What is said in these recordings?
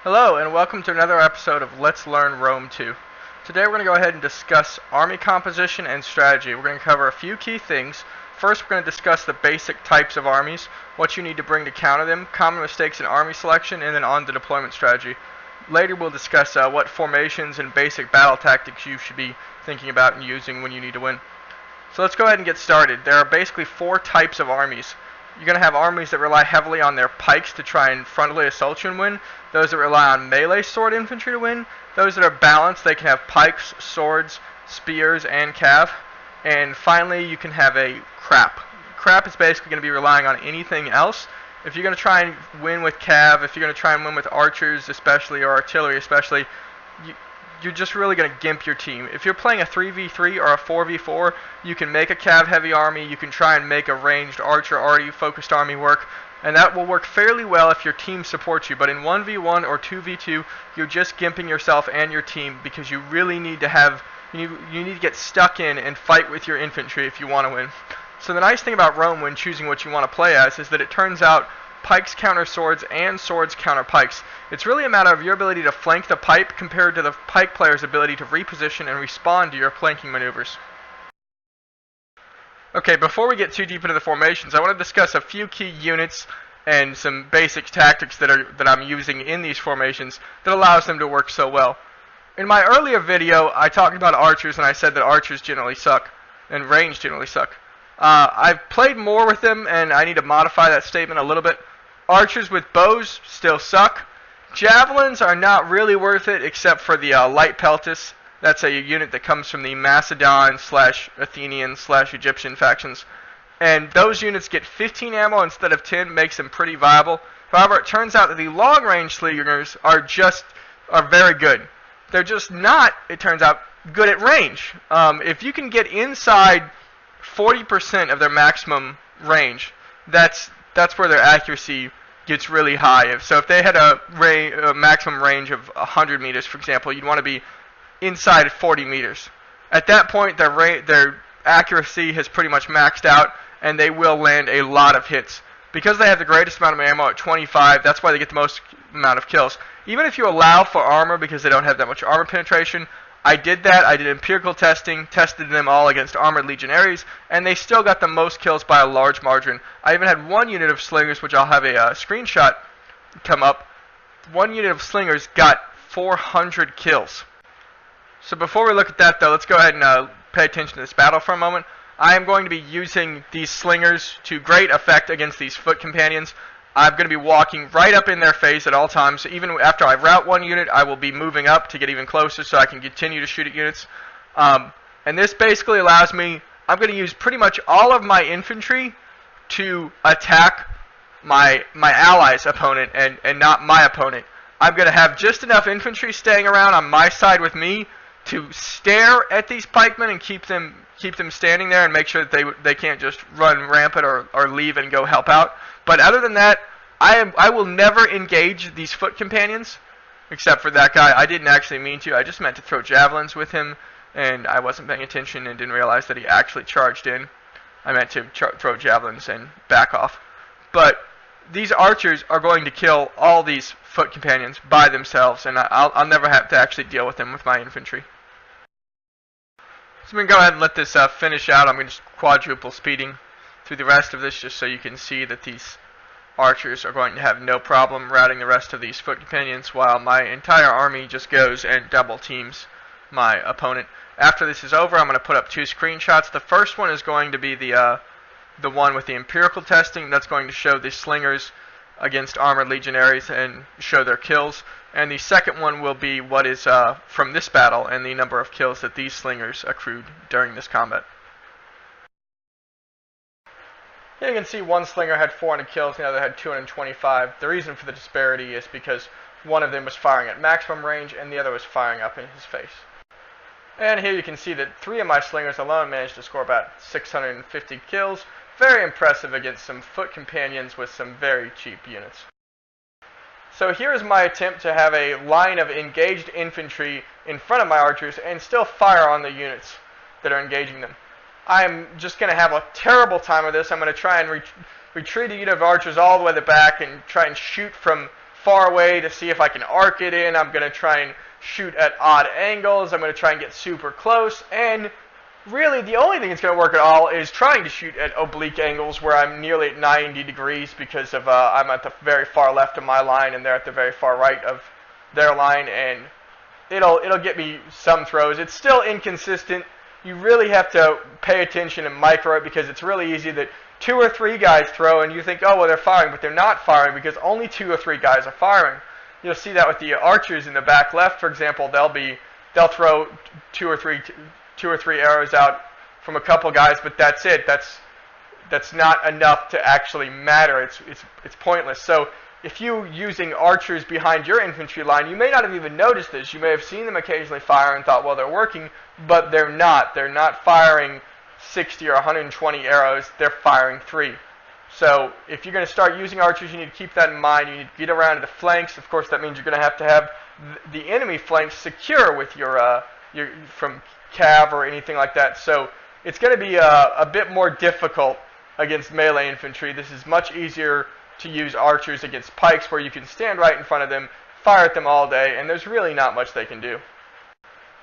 Hello, and welcome to another episode of Let's Learn Rome 2. Today we're going to go ahead and discuss army composition and strategy. We're going to cover a few key things. First, we're going to discuss the basic types of armies, what you need to bring to counter them, common mistakes in army selection, and then on to deployment strategy. Later we'll discuss what formations and basic battle tactics you should be thinking about and using when you need to win. So let's go ahead and get started. There are basically four types of armies. You're going to have armies that rely heavily on their pikes to try and frontally assault you and win. Those that rely on melee sword infantry to win. Those that are balanced, they can have pikes, swords, spears, and cav. And finally, you can have a crap. Crap is basically going to be relying on anything else. If you're going to try and win with cav, if you're going to try and win with archers especially, or artillery especially, you're just really going to gimp your team. If you're playing a 3v3 or a 4v4, you can make a cav heavy army, you can try and make a ranged archer already focused army work, and that will work fairly well if your team supports you. But in 1v1 or 2v2, you're just gimping yourself and your team because you really need to have, you need to get stuck in and fight with your infantry if you want to win. So the nice thing about Rome when choosing what you want to play as is that it turns out pikes counter swords and swords counter pikes. It's really a matter of your ability to flank the pipe compared to the pike player's ability to reposition and respond to your flanking maneuvers. Okay, before we get too deep into the formations, I want to discuss a few key units and some basic tactics that I'm using in these formations that allows them to work so well. In my earlier video, I talked about archers and I said that archers generally suck and range generally suck. I've played more with them and I need to modify that statement a little bit. Archers with bows still suck. Javelins are not really worth it except for the light peltis. That's a unit that comes from the Macedon / Athenian / Egyptian factions. And those units get 15 ammo instead of 10, makes them pretty viable. However, it turns out that the long-range slingers are very good. They're just not, it turns out, good at range. If you can get inside 40% of their maximum range, that's where their accuracy gets really high. So if they had a maximum range of 100 meters, for example, you'd want to be inside 40 meters. At that point, their accuracy has pretty much maxed out, and they will land a lot of hits. Because they have the greatest amount of ammo at 25, that's why they get the most amount of kills. Even if you allow for armor because they don't have that much armor penetration, I did that. I did empirical testing, tested them all against armored legionaries, and they still got the most kills by a large margin. I even had one unit of slingers, which I'll have a screenshot come up. One unit of slingers got 400 kills. So before we look at that, though, let's go ahead and pay attention to this battle for a moment. I am going to be using these slingers to great effect against these foot companions. I'm going to be walking right up in their face at all times. So even after I rout one unit, I will be moving up to get even closer so I can continue to shoot at units. And this basically allows me, I'm going to use pretty much all of my infantry to attack my ally's opponent and not my opponent. I'm going to have just enough infantry staying around on my side with me to stare at these pikemen and keep them standing there and make sure that they can't just run rampant or leave and go help out. But other than that, I will never engage these foot companions, except for that guy. I didn't actually mean to. I just meant to throw javelins with him, and I wasn't paying attention and didn't realize that he actually charged in. I meant to throw javelins and back off. But these archers are going to kill all these foot companions by themselves, and I'll never have to actually deal with them with my infantry. So I'm going to go ahead and let this finish out. I'm going to just quadruple speeding through the rest of this just so you can see that these archers are going to have no problem routing the rest of these foot companions while my entire army just goes and double teams my opponent. After this is over, I'm going to put up two screenshots. The first one is going to be the one with the empirical testing. That's going to show the slingers against armored legionaries and show their kills. And the second one will be what is from this battle and the number of kills that these slingers accrued during this combat. Here you can see one slinger had 400 kills, the other had 225. The reason for the disparity is because one of them was firing at maximum range and the other was firing up in his face. And here you can see that 3 of my slingers alone managed to score about 650 kills. Very impressive against some foot companions with some very cheap units. So here is my attempt to have a line of engaged infantry in front of my archers and still fire on the units that are engaging them. I'm just going to have a terrible time with this. I'm going to try and retreat a unit of archers all the way to the back and try and shoot from far away to see if I can arc it in. I'm going to try and shoot at odd angles. I'm going to try and get super close. And really, the only thing that's going to work at all is trying to shoot at oblique angles where I'm nearly at 90 degrees because of I'm at the very far left of my line and they're at the very far right of their line, and it'll get me some throws. It's still inconsistent. You really have to pay attention and micro it because it's really easy that 2 or 3 guys throw and you think, oh, well, they're firing, but they're not firing because only 2 or 3 guys are firing. You'll see that with the archers in the back left, for example. They'll throw two or three arrows out from a couple guys, but that's it. That's not enough to actually matter. It's pointless. So if you're using archers behind your infantry line, you may not have even noticed this. You may have seen them occasionally fire and thought, well, they're working, but they're not. They're not firing 60 or 120 arrows. They're firing 3. So if you're going to start using archers, you need to keep that in mind. You need to get around to the flanks. Of course, that means you're going to have the enemy flanks secure with your from cav or anything like that. So it's going to be a bit more difficult against melee infantry. This is much easier to use archers against pikes where you can stand right in front of them, fire at them all day, and there's really not much they can do.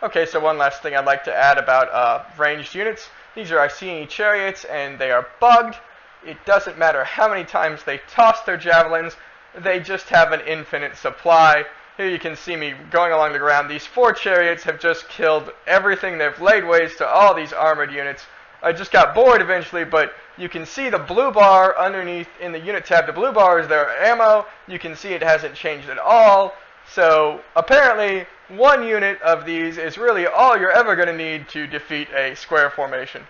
Okay, so one last thing I'd like to add about ranged units. These are Iceni chariots, and they are bugged. It doesn't matter how many times they toss their javelins, they just have an infinite supply. Here you can see me going along the ground. These 4 chariots have just killed everything. They've laid waste to all these armored units. I just got bored eventually, but you can see the blue bar underneath in the unit tab. The blue bar is their ammo. You can see it hasn't changed at all. So apparently 1 unit of these is really all you're ever going to need to defeat a square formation.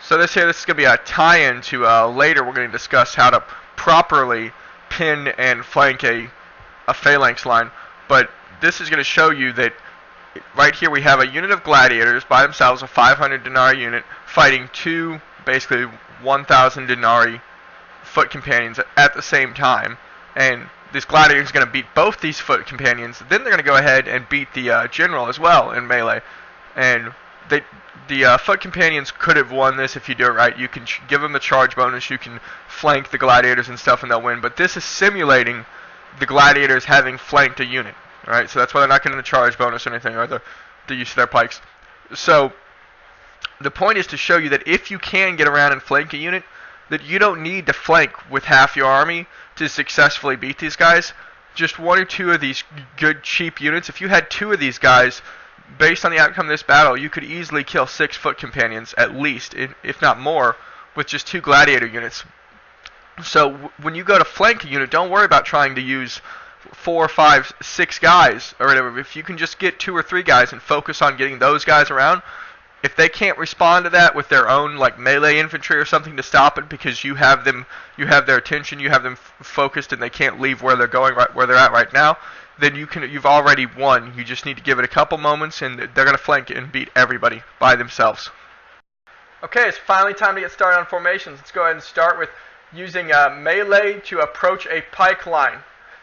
So this is going to be a tie-in to later we're going to discuss how to properly pin and flank a phalanx line. But this is going to show you that right here we have a unit of gladiators by themselves, a 500 denarii unit, fighting 2 basically 1,000 denarii foot companions at the same time. And this gladiator is going to beat both these foot companions. Then they're going to go ahead and beat the general as well in melee. And the foot companions could have won this if you do it right. You can give them the charge bonus. You can flank the gladiators and stuff, and they'll win. But this is simulating the gladiators having flanked a unit. All right, so that's why they're not getting the charge bonus or anything, or the use of their pikes. So the point is to show you that if you can get around and flank a unit, that you don't need to flank with half your army to successfully beat these guys. Just 1 or 2 of these good, cheap units. If you had 2 of these guys, based on the outcome of this battle, you could easily kill 6 foot companions, at least, if not more, with just 2 gladiator units. So when you go to flank a unit, don't worry about trying to use 4, 5, 6 guys or whatever. If you can just get 2 or 3 guys and focus on getting those guys around, if they can't respond to that with their own like melee infantry or something to stop it because you have their attention, you have them focused, and they can't leave where they're going, right where they're at right now, then you've already won. You just need to give it a couple moments, and they're going to flank and beat everybody by themselves. Okay, it's finally time to get started on formations. Let's go ahead and start with using melee to approach a pike line.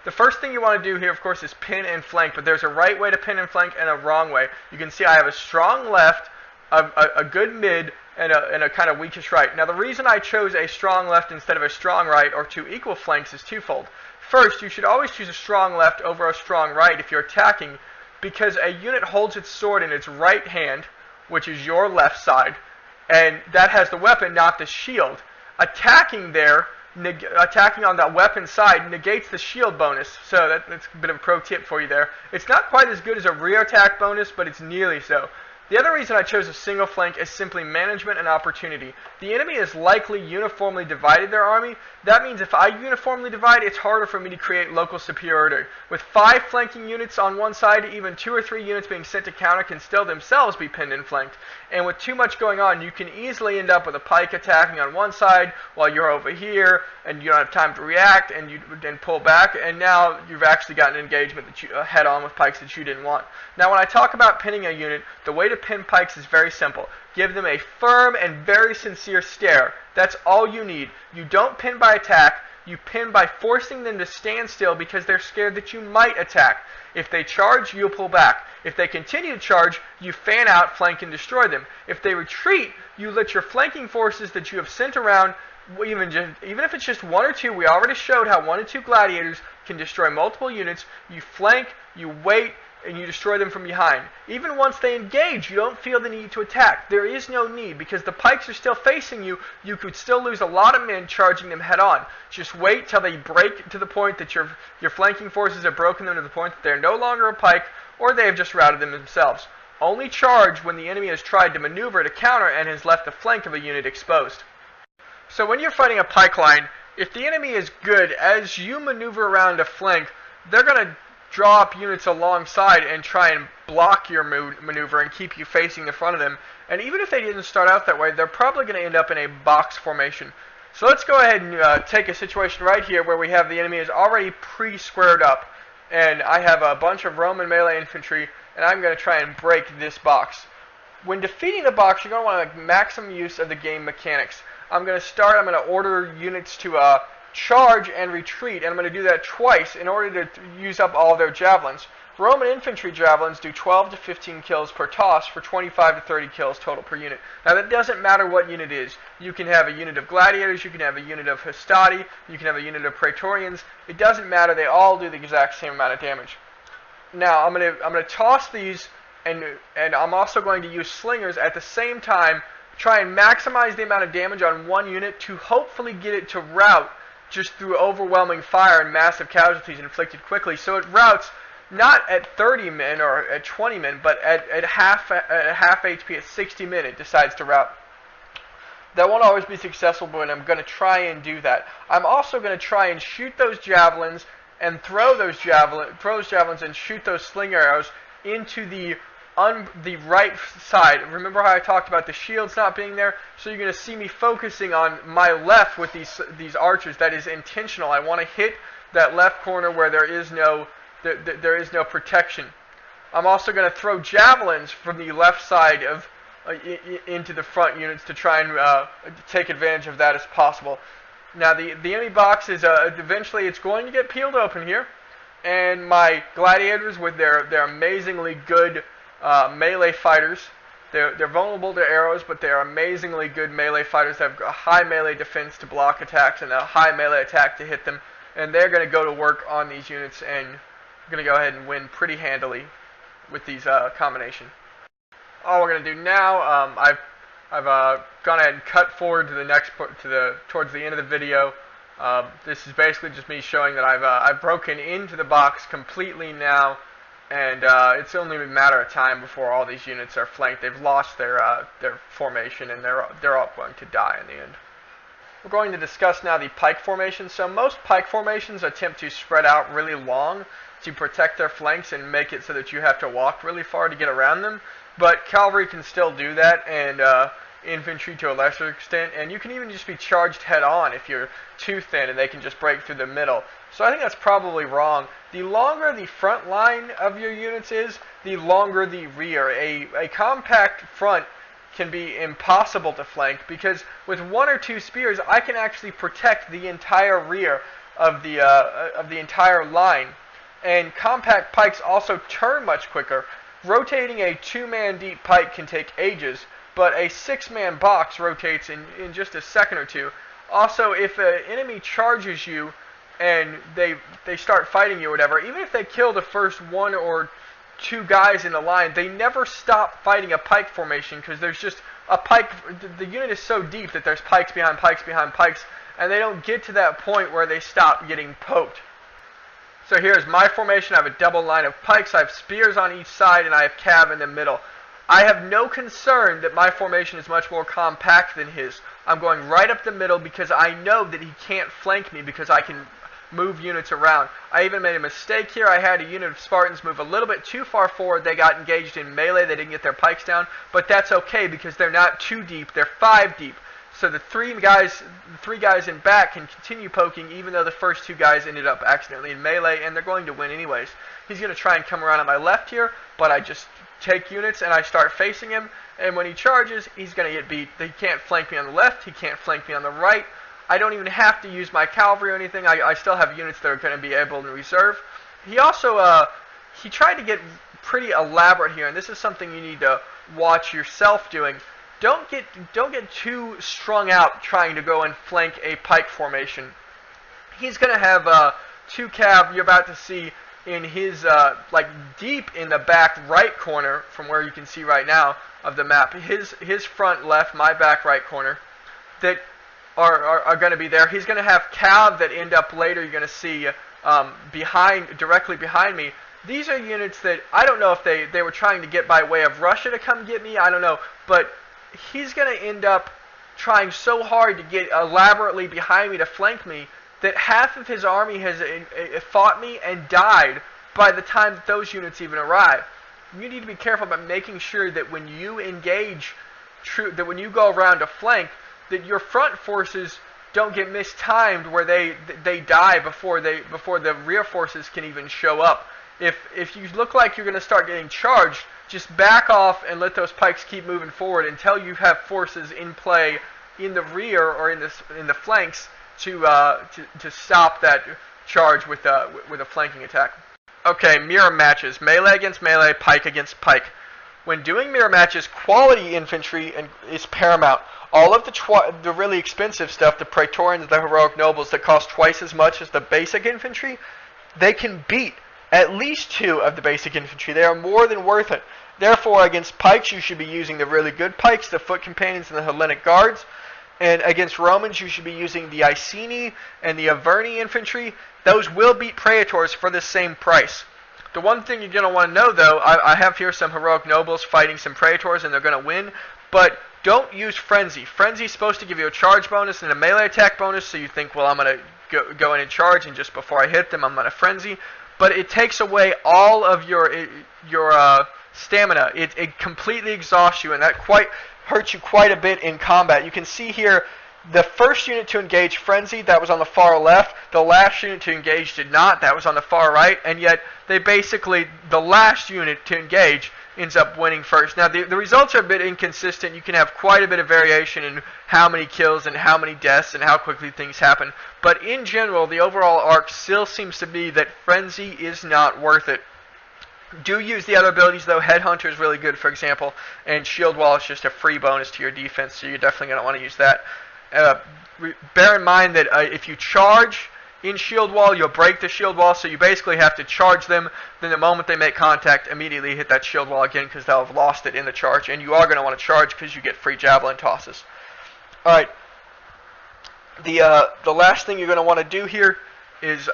The first thing you want to do here, of course, is pin and flank, but there's a right way to pin and flank and a wrong way. You can see I have a strong left, a good mid, and a kind of weakish right. Now, the reason I chose a strong left instead of a strong right, or 2 equal flanks, is twofold. First, you should always choose a strong left over a strong right if you're attacking, because a unit holds its sword in its right hand, which is your left side, and that has the weapon, not the shield. Attacking on that weapon side negates the shield bonus, so that's a bit of a pro tip for you there. It's not quite as good as a rear attack bonus, but it's nearly so. The other reason I chose a single flank is simply management and opportunity. The enemy has likely uniformly divided their army. That means if I uniformly divide, it's harder for me to create local superiority. With 5 flanking units on one side, even 2 or 3 units being sent to counter can still themselves be pinned and flanked. And with too much going on, you can easily end up with a pike attacking on one side while you're over here, and you don't have time to react, and you then pull back, and now you've actually got an engagement that you head on with pikes that you didn't want. Now, when I talk about pinning a unit, the way to pin pikes is very simple. Give them a firm and very sincere stare. That's all you need. You don't pin by attack. You pin by forcing them to stand still because they're scared that you might attack. If they charge, you'll pull back. If they continue to charge, you fan out, flank, and destroy them. If they retreat, you let your flanking forces that you have sent around even if it's just one or two, we already showed how 1 and 2 gladiators can destroy multiple units. You flank, you wait, and you destroy them from behind. Even once they engage, you don't feel the need to attack. There is no need, because the pikes are still facing you. You could still lose a lot of men charging them head on. Just wait till they break to the point that your flanking forces have broken them to the point that they're no longer a pike, or they have just routed them themselves. Only charge when the enemy has tried to maneuver to counter and has left the flank of a unit exposed. So when you're fighting a pike line, if the enemy is good, as you maneuver around a flank, they're going to draw up units alongside and try and block your maneuver and keep you facing the front of them. And even if they didn't start out that way, they're probably going to end up in a box formation. So let's go ahead and take a situation right here where we have the enemy is already pre-squared up, and I have a bunch of Roman melee infantry, and I'm going to try and break this box. When defeating the box, you're going to want to make maximum use of the game mechanics. I'm going to order units to charge and retreat, and I'm going to do that twice in order to use up all their javelins. Roman infantry javelins do 12 to 15 kills per toss for 25 to 30 kills total per unit. Now that doesn't matter what unit it is. You can have a unit of gladiators, you can have a unit of hastati, you can have a unit of praetorians. It doesn't matter, they all do the exact same amount of damage. Now I'm going to toss these, and I'm also going to use slingers at the same time. Try and maximize the amount of damage on one unit to hopefully get it to rout just through overwhelming fire and massive casualties inflicted quickly. So it routs not at 30 men or at 20 men, but at half HP, at 60 men it decides to rout. That won't always be successful, but I'm going to try and do that. I'm also going to try and shoot those javelins and throw those javelins and shoot those sling arrows into the right side. Remember how I talked about the shields not being there? So you're going to see me focusing on my left with these archers. That is intentional. I want to hit that left corner where there is no protection. I'm also going to throw javelins from the left side of into the front units to try and take advantage of that as possible. Now the enemy box is eventually it's going to get peeled open here, and my gladiators with their amazingly good melee fighters. They're vulnerable to arrows, but they're amazingly good melee fighters. They have a high melee defense to block attacks and a high melee attack to hit them. And they're going to go to work on these units and going to go ahead and win pretty handily with these combination. All we're going to do now, I've gone ahead and cut forward to the towards the end of the video. This is basically just me showing that I've broken into the box completely now. And it's only a matter of time before all these units are flanked. They've lost their formation, and they're all going to die in the end. We're going to discuss now the pike formation. So most pike formations attempt to spread out really long to protect their flanks and make it so that you have to walk really far to get around them. But cavalry can still do that, and infantry to a lesser extent. And you can even just be charged head on if you're too thin, and they can just break through the middle. So I think that's probably wrong. The longer the front line of your units is, the longer the rear. A compact front can be impossible to flank, because with 1 or 2 spears, I can actually protect the entire rear of the entire line. And compact pikes also turn much quicker. Rotating a 2-man deep pike can take ages, but a 6-man box rotates in just a second or two. Also, if an enemy charges you and they start fighting you or whatever, even if they kill the first 1 or 2 guys in the line, they never stop fighting a pike formation, because there's just a pike. The unit is so deep that there's pikes behind pikes behind pikes, and they don't get to that point where they stop getting poked. So here's my formation. I have a double line of pikes, I have spears on each side, and I have cav in the middle. I have no concern that my formation is much more compact than his. I'm going right up the middle because I know that he can't flank me, because I can move units around. I even made a mistake here. I had a unit of Spartans move a little bit too far forward. They got engaged in melee. They didn't get their pikes down, but that's okay because they're not too deep. They're 5 deep. So the three guys in back can continue poking, even though the first 2 guys ended up accidentally in melee, and they're going to win anyways. He's going to try and come around on my left here, but I just take units and I start facing him, and when he charges, he's going to get beat. He can't flank me on the left. He can't flank me on the right. I don't even have to use my cavalry or anything. I still have units that are going to be able to reserve. He also he tried to get pretty elaborate here, and this is something you need to watch yourself doing. don't get too strung out trying to go and flank a pike formation. He's going to have 2 cav you're about to see in his like deep in the back right corner from where you can see right now of the map. His front left, my back right corner, that are going to be there. He's going to have cav that end up later. You're going to see directly behind me. These are units that I don't know if they were trying to get by way of Russia to come get me. I don't know, but he's going to end up trying so hard to get elaborately behind me to flank me that half of his army has fought me and died by the time that those units even arrive. You need to be careful about making sure that when you engage, that when you go around to flank, that your front forces don't get mistimed where they die before the rear forces can even show up. If you look like you're going to start getting charged, just back off and let those pikes keep moving forward until you have forces in play in the rear or in the flanks to stop that charge with a flanking attack. Okay, mirror matches. Melee against melee, pike against pike. When doing mirror matches, quality infantry is paramount. All of the really expensive stuff, the Praetorians, the Heroic Nobles that cost twice as much as the basic infantry, they can beat at least 2 of the basic infantry. They are more than worth it. Therefore, against pikes, you should be using the really good pikes, the foot companions, and the Hellenic guards. And against Romans, you should be using the Iceni and the Averni infantry. Those will beat Praetors for the same price. The one thing you're going to want to know, though, I have here some Heroic Nobles fighting some Praetors, and they're going to win. But don't use Frenzy. Frenzy is supposed to give you a charge bonus and a melee attack bonus, so you think, well, I'm going to go in and charge, and just before I hit them, I'm going to Frenzy. But it takes away all of your stamina. It completely exhausts you, and that hurts you quite a bit in combat. You can see here the first unit to engage Frenzy, that was on the far left. The last unit to engage did not, that was on the far right. And yet, the last unit to engage ends up winning first. Now, the results are a bit inconsistent. You can have quite a bit of variation in how many kills and how many deaths and how quickly things happen. But in general, the overall arc still seems to be that Frenzy is not worth it. Do use the other abilities, though. Headhunter is really good, for example, and Shield Wall is just a free bonus to your defense, so you're definitely going to want to use that. Bear in mind that if you charge in Shield Wall, you'll break the Shield Wall, so you basically have to charge them. Then the moment they make contact, immediately hit that Shield Wall again because they'll have lost it in the charge, and you are going to want to charge because you get free Javelin tosses. Alright, the last thing you're going to want to do here is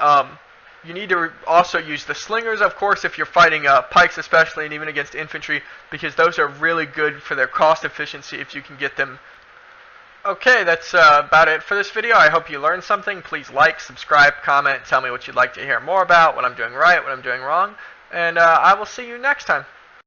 you need to also use the Slingers, of course, if you're fighting pikes especially, and even against infantry, because those are really good for their cost efficiency if you can get them. Okay, that's about it for this video. I hope you learned something. Please like, subscribe, comment, tell me what you'd like to hear more about, what I'm doing right, what I'm doing wrong, and I will see you next time.